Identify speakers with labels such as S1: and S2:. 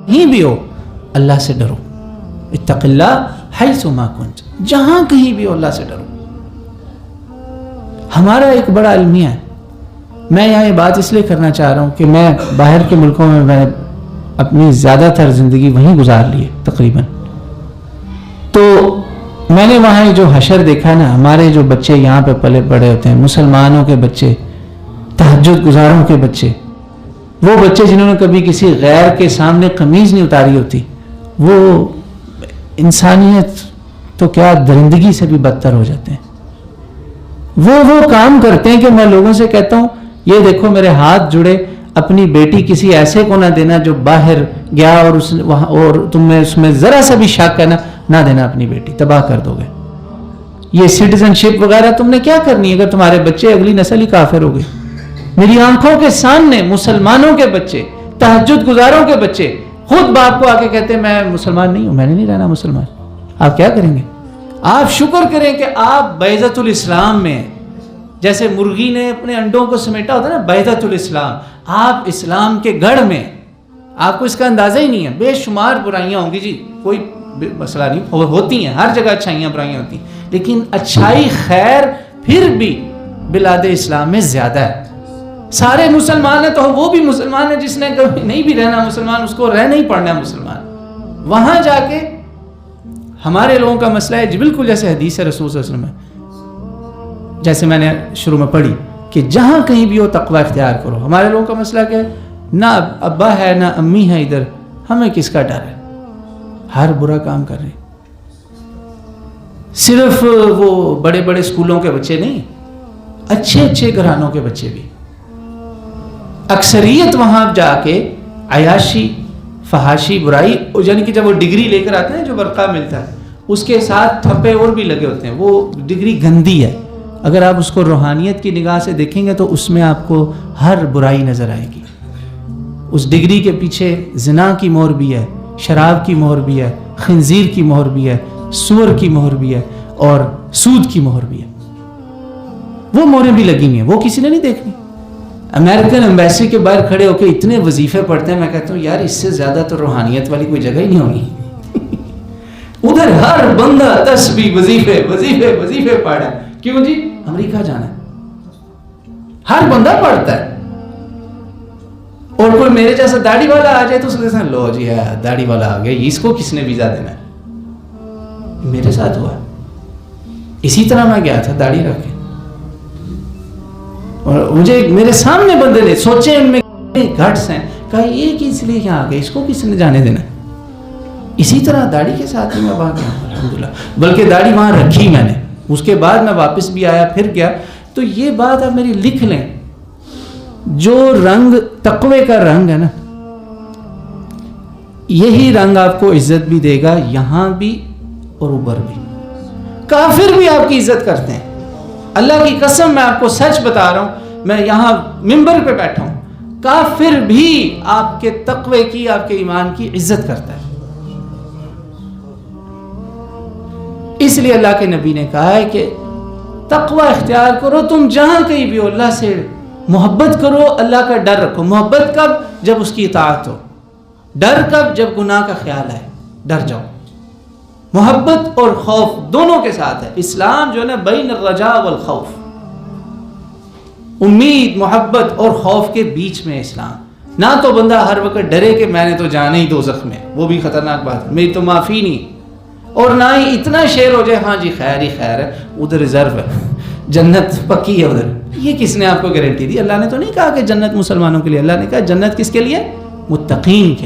S1: کہیں بھی ہو اللہ سے ڈرو، اتق اللہ حیث ما کنت، جہاں کہیں بھی ہو اللہ سے ڈرو۔ ہمارا ایک بڑا المیہ ہے، میں یہاں یہ بات اس لیے کرنا چاہ رہا ہوں کہ میں باہر کے ملکوں میں اپنی زیادہ تر زندگی وہیں گزار لی ہے تقریباً، تو میں نے وہاں جو حشر دیکھا نا، ہمارے جو بچے یہاں پہ پلے پڑے ہوتے ہیں، مسلمانوں کے بچے، تہجد گزاروں کے بچے، وہ بچے جنہوں نے کبھی کسی غیر کے سامنے قمیض نہیں اتاری ہوتی، وہ انسانیت تو کیا درندگی سے بھی بدتر ہو جاتے ہیں۔ وہ کام کرتے ہیں کہ میں لوگوں سے کہتا ہوں یہ دیکھو میرے ہاتھ جڑے، اپنی بیٹی کسی ایسے کو نہ دینا جو باہر گیا اور تمہیں اس میں ذرا سا بھی شک ہے نہ دینا، اپنی بیٹی تباہ کر دو گے۔ یہ سٹیزن شپ وغیرہ تم نے کیا کرنی ہے اگر تمہارے بچے اگلی نسل ہی کافر ہو گئے؟ میری آنکھوں کے سامنے مسلمانوں کے بچے، تہجد گزاروں کے بچے خود باپ کو آ کے کہتے ہیں میں مسلمان نہیں ہوں، میں نے نہیں رہنا مسلمان۔ آپ کیا کریں گے؟ آپ شکر کریں کہ آپ بیضۃ الاسلام میں، جیسے مرغی نے اپنے انڈوں کو سمیٹا ہوتا ہے نا، بیضۃ الاسلام، آپ اسلام کے گڑھ میں، آپ کو اس کا اندازہ ہی نہیں ہے۔ بے شمار برائیاں ہوں گی جی، کوئی مسئلہ نہیں، ہوتی ہیں ہر جگہ، اچھائیاں برائیاں ہوتی ہیں، لیکن اچھائی خیر پھر بھی بلاد اسلام میں زیادہ ہے۔ سارے مسلمان ہیں تو وہ بھی مسلمان ہے، جس نے کبھی نہیں بھی رہنا مسلمان، اس کو رہنا ہی پڑنا ہے مسلمان۔ وہاں جا کے ہمارے لوگوں کا مسئلہ ہے جی بالکل جیسے حدیث رسول صلی اللہ علیہ وسلم ہے، جیسے میں نے شروع میں پڑھی کہ جہاں کہیں بھی ہو تقوی اختیار کرو۔ ہمارے لوگوں کا مسئلہ کیا ہے؟ نہ ابا ہے نہ امی ہے ادھر، ہمیں کس کا ڈر ہے؟ ہر برا کام کر رہے ہیں۔ صرف وہ بڑے بڑے اسکولوں کے بچے نہیں، اچھے اچھے گھرانوں کے بچے بھی، اکثریت وہاں جا کے عیاشی، فحاشی، برائی، یعنی کہ جب وہ ڈگری لے کر آتے ہیں جو برقع ملتا ہے اس کے ساتھ تھپے اور بھی لگے ہوتے ہیں، وہ ڈگری گندی ہے۔ اگر آپ اس کو روحانیت کی نگاہ سے دیکھیں گے تو اس میں آپ کو ہر برائی نظر آئے گی۔ اس ڈگری کے پیچھے زنا کی مہر بھی ہے، شراب کی مہر بھی ہے، خنزیر کی مہر بھی ہے، سور کی مہر بھی ہے اور سود کی مہر بھی ہے۔ وہ مہریں بھی لگی ہوئی ہیں، وہ کسی نے نہیں دیکھنی۔ امریکن ایمبیسی کے باہر کھڑے ہو کے اتنے وظیفے پڑھتے ہیں، میں کہتا ہوں یار اس سے زیادہ تو روحانیت والی کوئی جگہ ہی نہیں ہوگی۔ ادھر ہر بندہ تسبیح، وظیفے وظیفے وظیفے پڑھ رہا ہے۔ کیوں جی؟ امریکہ جانا ہے، ہر بندہ پڑھتا ہے۔ اور کوئی میرے جیسا داڑھی والا آ جائے تو اس کے لو جی ہے داڑھی والا آ گیا، اس کو کس نے ویزا دینا ہے؟ میرے ساتھ ہوا، اسی طرح میں گیا تھا داڑھی رکھ کے، اور مجھے میرے سامنے بندے نے سوچے ان میں گھٹس ہیں، کہا یہ کہ اس لیے یہاں آ گئے، اس کو کس نے جانے دینا؟ اسی طرح داڑھی کے ساتھ ہی میں وہاں گیا الحمدللہ، بلکہ داڑھی وہاں رکھی میں نے، اس کے بعد میں واپس بھی آیا پھر گیا۔ تو یہ بات آپ میری لکھ لیں، جو رنگ تقوی کا رنگ ہے نا، یہی رنگ آپ کو عزت بھی دے گا یہاں بھی اور اوپر بھی۔ کافر بھی آپ کی عزت کرتے ہیں، اللہ کی قسم میں آپ کو سچ بتا رہا ہوں، میں یہاں منبر پہ بیٹھا ہوں، کافر بھی آپ کے تقوی کی، آپ کے ایمان کی عزت کرتا ہے۔ اس لیے اللہ کے نبی نے کہا ہے کہ تقوی اختیار کرو، تم جہاں کہیں بھی ہو اللہ سے محبت کرو، اللہ کا ڈر رکھو۔ محبت کب؟ جب اس کی اطاعت ہو۔ ڈر کب؟ جب گناہ کا خیال آئے، ڈر جاؤ۔ محبت اور خوف دونوں کے ساتھ ہے اسلام، جو ہے نا بین الرجاء والخوف، امید، محبت اور خوف کے بیچ میں اسلام۔ نہ تو بندہ ہر وقت ڈرے کہ میں نے تو جانا ہی دوزخ میں، وہ بھی خطرناک بات ہے، میری تو معافی نہیں، اور نہ ہی اتنا شیر ہو جائے ہاں جی خیر ہی خیر ہے، ادھر ریزرو ہے، جنت پکی ہے ادھر۔ یہ کس نے آپ کو گارنٹی دی؟ اللہ نے تو نہیں کہا کہ جنت مسلمانوں کے لیے، اللہ نے کہا جنت کس کے لیے؟ متقین کے